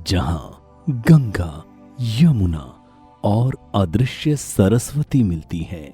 जहां गंगा, यमुना और अदृश्य सरस्वती मिलती है,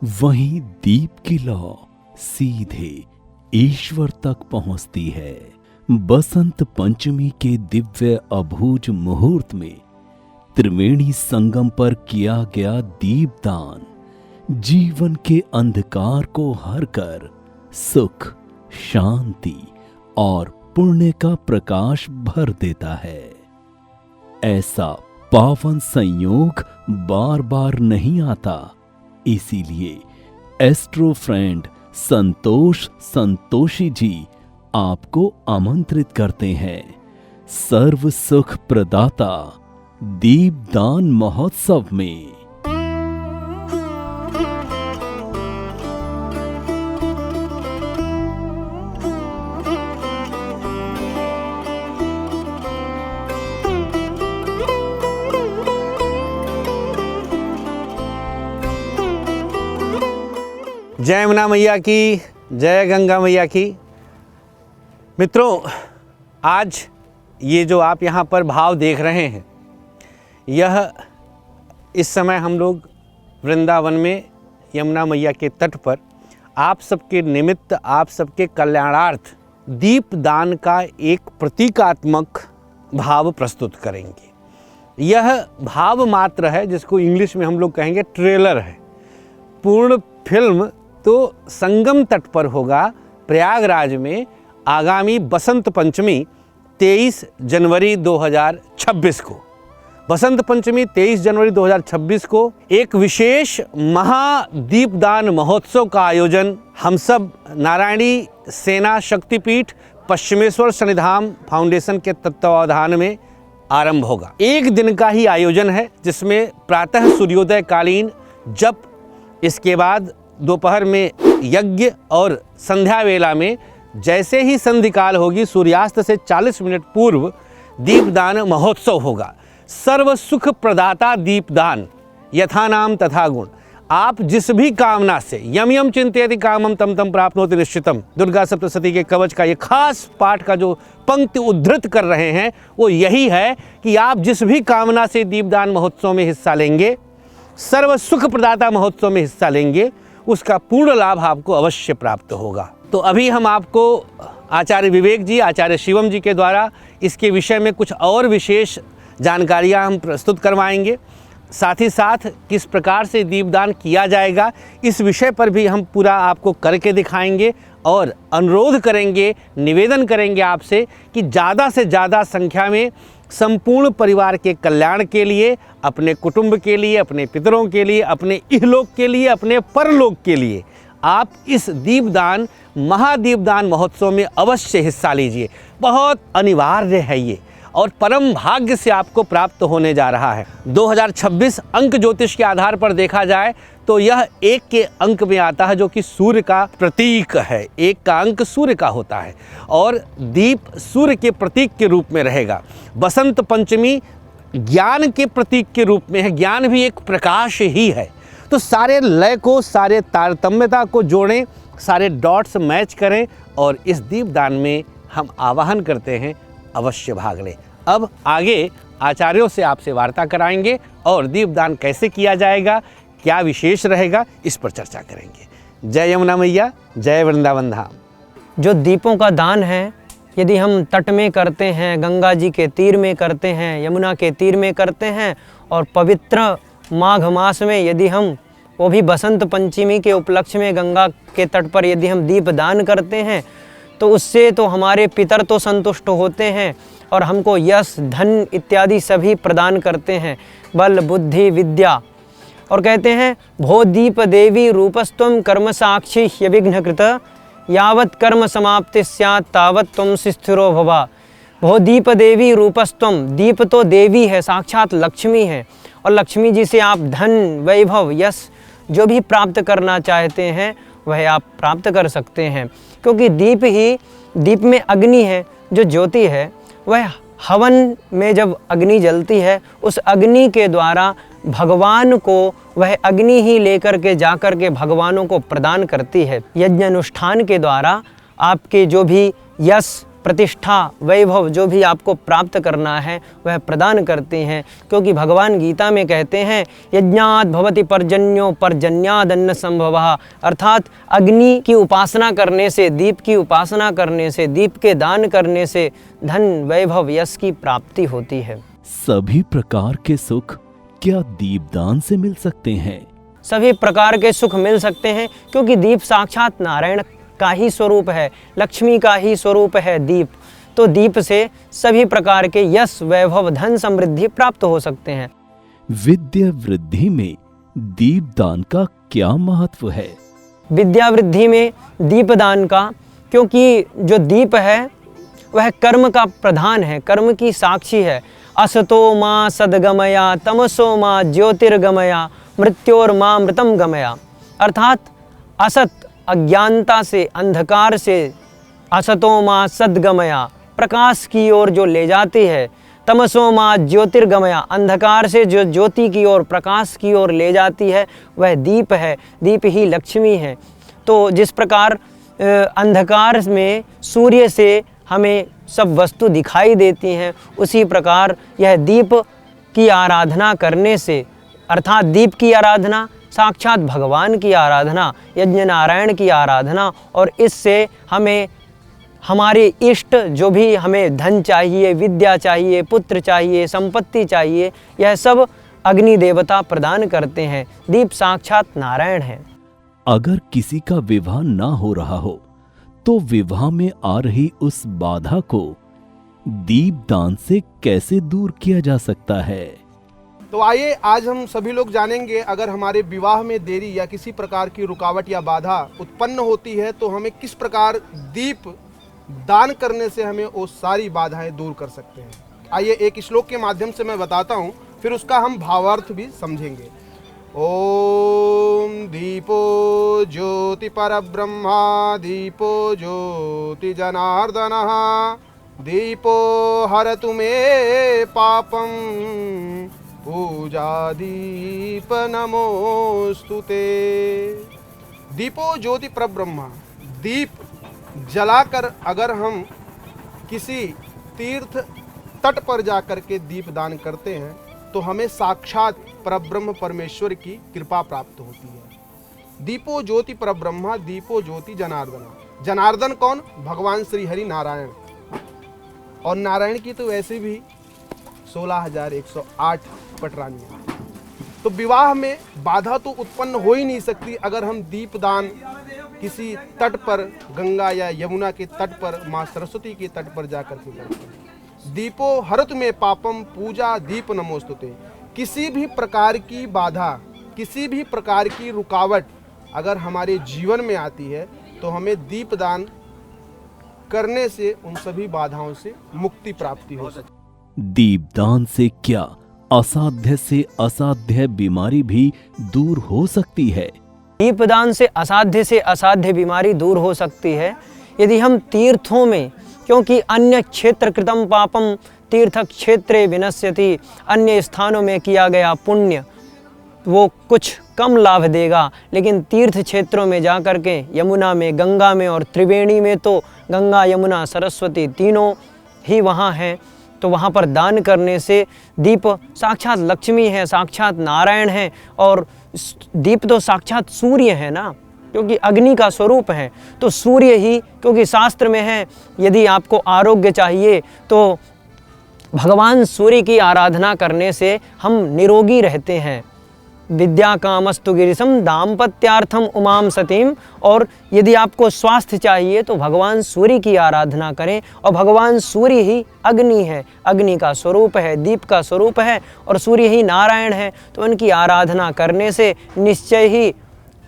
वहीं दीप की लौ सीधे ईश्वर तक पहुंचती है। बसंत पंचमी के दिव्य अबूझ मुहूर्त में त्रिवेणी संगम पर किया गया दीपदान जीवन के अंधकार को हरकर सुख, शांति और पुण्य का प्रकाश भर देता है। ऐसा पावन संयोग बार बार नहीं आता, इसीलिए एस्ट्रो फ्रेंड संतोष संतोषी जी आपको आमंत्रित करते हैं सर्व सुख प्रदाता दीपदान महोत्सव में। जय यमुना मैया की, जय गंगा मैया की। मित्रों, आज ये जो आप यहाँ पर भाव देख रहे हैं, यह इस समय हम लोग वृंदावन में यमुना मैया के तट पर आप सबके निमित्त, आप सबके कल्याणार्थ दीपदान का एक प्रतीकात्मक भाव प्रस्तुत करेंगे। यह भाव मात्र है, जिसको इंग्लिश में हम लोग कहेंगे ट्रेलर है। पूर्ण फिल्म तो संगम तट पर होगा, प्रयागराज में आगामी बसंत पंचमी 23 जनवरी 2026 को। बसंत पंचमी 23 जनवरी 2026 को एक विशेष महादीपदान महोत्सव का आयोजन हम सब नारायणी सेना शक्तिपीठ पश्चिमेश्वर सन्निधान फाउंडेशन के तत्वावधान में आरंभ होगा। एक दिन का ही आयोजन है, जिसमें प्रातः सूर्योदय कालीन जप, इसके बाद दोपहर में यज्ञ और संध्या वेला में जैसे ही संधिकाल होगी, सूर्यास्त से 40 मिनट पूर्व दीपदान महोत्सव होगा। सर्व सुख प्रदाता दीपदान, यथा नाम तथा गुण। आप जिस भी कामना से, यम यम चिंतयति कामम तम तम प्राप्नोति निश्चितम, दुर्गा सप्तशती के कवच का ये खास पाठ का जो पंक्ति उद्धृत कर रहे हैं, वो यही है कि आप जिस भी कामना से दीपदान महोत्सव में हिस्सा लेंगे, सर्व सुख प्रदाता महोत्सव में हिस्सा लेंगे, उसका पूर्ण लाभ आपको अवश्य प्राप्त होगा। तो अभी हम आपको आचार्य विवेक जी, आचार्य शिवम जी के द्वारा इसके विषय में कुछ और विशेष जानकारियां हम प्रस्तुत करवाएंगे। साथ ही साथ किस प्रकार से दीपदान किया जाएगा, इस विषय पर भी हम पूरा आपको करके दिखाएंगे और अनुरोध करेंगे, निवेदन करेंगे आपसे कि ज़्यादा से ज़्यादा संख्या में संपूर्ण परिवार के कल्याण के लिए, अपने कुटुंब के लिए, अपने पितरों के लिए, अपने इहलोक के लिए, अपने परलोक के लिए आप इस दीपदान महादीपदान महोत्सव में अवश्य हिस्सा लीजिए। बहुत अनिवार्य है ये और परम भाग्य से आपको प्राप्त होने जा रहा है। 2026 अंक ज्योतिष के आधार पर देखा जाए तो यह एक के अंक में आता है, जो कि सूर्य का प्रतीक है। एक का अंक सूर्य का होता है और दीप सूर्य के प्रतीक के रूप में रहेगा। बसंत पंचमी ज्ञान के प्रतीक के रूप में है, ज्ञान भी एक प्रकाश ही है। तो सारे लय को, सारे तारतम्यता को जोड़ें, सारे डॉट्स मैच करें और इस दीपदान में हम आवाहन करते हैं, अवश्य भाग लें। अब आगे आचार्यों से आपसे वार्ता कराएंगे और दीपदान कैसे किया जाएगा, क्या विशेष रहेगा, इस पर चर्चा करेंगे। जय यमुना मैया, जय वृंदावन धाम। जो दीपों का दान है, यदि हम तट में करते हैं, गंगा जी के तीर में करते हैं, यमुना के तीर में करते हैं, और पवित्र माघ मास में यदि हम, वो भी बसंत पंचमी के उपलक्ष्य में गंगा के तट पर यदि हम दीप दान करते हैं, तो उससे तो हमारे पितर तो संतुष्ट होते हैं और हमको यश, धन इत्यादि सभी प्रदान करते हैं, बल, बुद्धि, विद्या। और कहते हैं, भो दीप देवी रूपस्त्वं कर्म साक्षी ह्यविघ्न कृत, यावत् कर्म समाप्ति स्यात् तावत् त्वं स्थिरो भवा। भो दीप देवी रूपस्त्वं, दीप तो देवी है, साक्षात लक्ष्मी है, और लक्ष्मी जी से आप धन, वैभव, यश जो भी प्राप्त करना चाहते हैं वह आप प्राप्त कर सकते हैं। क्योंकि दीप में अग्नि है, जो ज्योति है, वह हवन में जब अग्नि जलती है, उस अग्नि के द्वारा भगवान को वह अग्नि ही लेकर के जाकर के भगवानों को प्रदान करती है। यज्ञ अनुष्ठान के द्वारा आपके जो भी यश, प्रतिष्ठा, वैभव जो भी आपको प्राप्त करना है वह प्रदान करते हैं। क्योंकि भगवान गीता में कहते हैं यज्ञात् भवति पर्जन्यो पर्जन्यादन्न संभवः, अर्थात अग्नि की उपासना करने से, दीप की उपासना करने से, दीप के दान करने से धन, वैभव, यश की प्राप्ति होती है। सभी प्रकार के सुख क्या दीपदान से मिल सकते हैं? सभी प्रकार के सुख मिल सकते हैं, क्योंकि दीप साक्षात नारायण का ही स्वरूप है, लक्ष्मी का ही स्वरूप है दीप। तो दीप से सभी प्रकार के यश, वैभव, धन, समृद्धि प्राप्त हो सकते हैं। विद्या वृद्धि में दीपदान का क्या महत्व है? विद्या वृद्धि में दीपदान का, क्योंकि जो दीप है वह कर्म का प्रधान है, कर्म की साक्षी है। असतो मां सद्गमया तमसो मां ज्योतिर्गमया मृत्योर्मा मृतम गमया, अर्थात असत अज्ञानता से, अंधकार से, असतो मां सद्गमया प्रकाश की ओर जो ले जाती है, तमसो मां ज्योतिर्गमया अंधकार से जो ज्योति की ओर, प्रकाश की ओर ले जाती है, वह दीप है। दीप ही लक्ष्मी है। तो जिस प्रकार अंधकार में सूर्य से हमें सब वस्तु दिखाई देती हैं, उसी प्रकार यह दीप की आराधना करने से, अर्थात दीप की आराधना, साक्षात भगवान की आराधना, यज्ञ नारायण की आराधना, और इससे हमें हमारे इष्ट जो भी हमें धन चाहिए, विद्या चाहिए, पुत्र चाहिए, संपत्ति चाहिए, यह सब अग्नि देवता प्रदान करते हैं। दीप साक्षात नारायण है। अगर किसी का विवाह ना हो रहा हो तो विवाह में आ रही उस बाधा को दीपदान से कैसे दूर किया जा सकता है? तो आइए आज हम सभी लोग जानेंगे, अगर हमारे विवाह में देरी या किसी प्रकार की रुकावट या बाधा उत्पन्न होती है तो हमें किस प्रकार दीप दान करने से हमें वो सारी बाधाएं दूर कर सकते हैं। आइए एक श्लोक के माध्यम से मैं बताता हूँ, फिर उसका हम भावार्थ भी समझेंगे। ओम दीपो ज्योति परब्रह्मा दीपो ज्योति जनार्दनः दीपो हरतु मे पापम पूजा दीप नमोस्तुते। दीपो ज्योति परब्रह्मा, दीप जलाकर अगर हम किसी तीर्थ तट पर जाकर के दीप दान करते हैं तो हमें साक्षात परब्रह्म परमेश्वर की कृपा प्राप्त होती है। दीपो ज्योति परब्रह्मा दीपो ज्योति जनार्दन। जनार्दन कौन? भगवान श्री हरि नारायण। और नारायण की तो वैसे भी 16,108 पटरानियां। तो विवाह में बाधा तो उत्पन्न हो ही नहीं सकती अगर हम दीपदान किसी तट पर, गंगा या यमुना के तट पर, माँ सरस्वती के तट पर जाकर के करते हैं। दीपो हरत में पापम पूजा दीप नमोस्तुते। किसी भी प्रकार की बाधा, किसी भी प्रकार की रुकावट अगर हमारे जीवन में आती है तो हमें दीपदान करने से उन सभी बाधाओं से मुक्ति प्राप्ति हो सकती। दीपदान से क्या असाध्य से असाध्य बीमारी भी दूर हो सकती है? दीपदान से असाध्य बीमारी दूर हो सकती है यदि हम तीर्थों में, क्योंकि अन्य क्षेत्र कृतम पापम तीर्थ क्षेत्रे विनश्यति, अन्य स्थानों में किया गया पुण्य वो कुछ कम लाभ देगा, लेकिन तीर्थ क्षेत्रों में जा कर के, यमुना में, गंगा में और त्रिवेणी में, तो गंगा यमुना सरस्वती तीनों ही वहाँ हैं, तो वहाँ पर दान करने से दीप साक्षात लक्ष्मी है, साक्षात नारायण है, और दीप तो साक्षात सूर्य है ना, क्योंकि अग्नि का स्वरूप है। तो सूर्य ही, क्योंकि शास्त्र में है यदि आपको आरोग्य चाहिए तो भगवान सूर्य की आराधना करने से हम निरोगी रहते हैं। विद्या कामस्तु गिरिशम दाम्पत्यार्थम उमाम सतीम। और यदि आपको स्वास्थ्य चाहिए तो भगवान सूर्य की आराधना करें, और भगवान सूर्य ही अग्नि है, अग्नि का स्वरूप है, दीप का स्वरूप है, और सूर्य ही नारायण है। तो उनकी आराधना करने से निश्चय ही,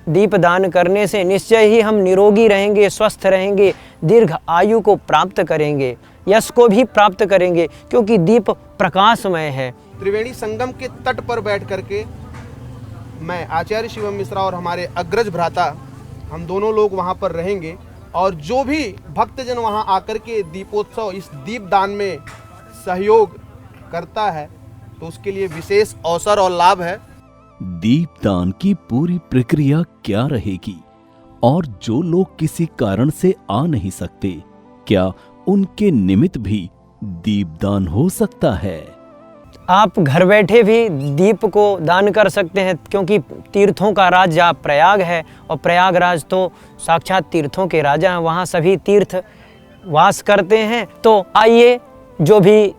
दीप दान करने से निश्चय ही हम निरोगी रहेंगे, स्वस्थ रहेंगे, दीर्घ आयु को प्राप्त करेंगे, यश को भी प्राप्त करेंगे, क्योंकि दीप प्रकाशमय है। त्रिवेणी संगम के तट पर बैठ करके मैं, आचार्य शिवम मिश्रा और हमारे अग्रज भ्राता, हम दोनों लोग वहाँ पर रहेंगे, और जो भी भक्तजन वहाँ आकर के दीपोत्सव, इस दीपदान में सहयोग करता है तो उसके लिए विशेष अवसर और लाभ है। दीपदान की पूरी प्रक्रिया क्या रहेगी? और जो लोग किसी कारण से आ नहीं सकते, क्या उनके निमित्त भी दीपदान हो सकता है। आप घर बैठे भी दीप को दान कर सकते हैं, क्योंकि तीर्थों का राजा प्रयाग है और प्रयागराज तो साक्षात तीर्थों के राजा हैं, वहाँ सभी तीर्थ वास करते हैं। तो आइए, जो भी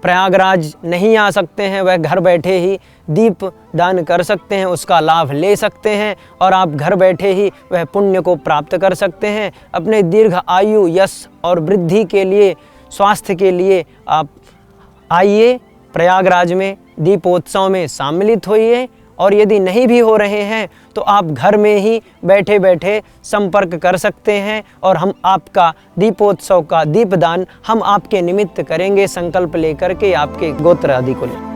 प्रयागराज नहीं आ सकते हैं वह घर बैठे ही दीप दान कर सकते हैं, उसका लाभ ले सकते हैं और आप घर बैठे ही वह पुण्य को प्राप्त कर सकते हैं। अपने दीर्घ आयु, यश और वृद्धि के लिए, स्वास्थ्य के लिए आप आइए, प्रयागराज में दीपोत्सव में सम्मिलित होइए। और यदि नहीं भी हो रहे हैं तो आप घर में ही बैठे बैठे संपर्क कर सकते हैं और हम आपका दीपोत्सव का दीपदान हम आपके निमित्त करेंगे, संकल्प लेकर के आपके गोत्र आदि को लेकर।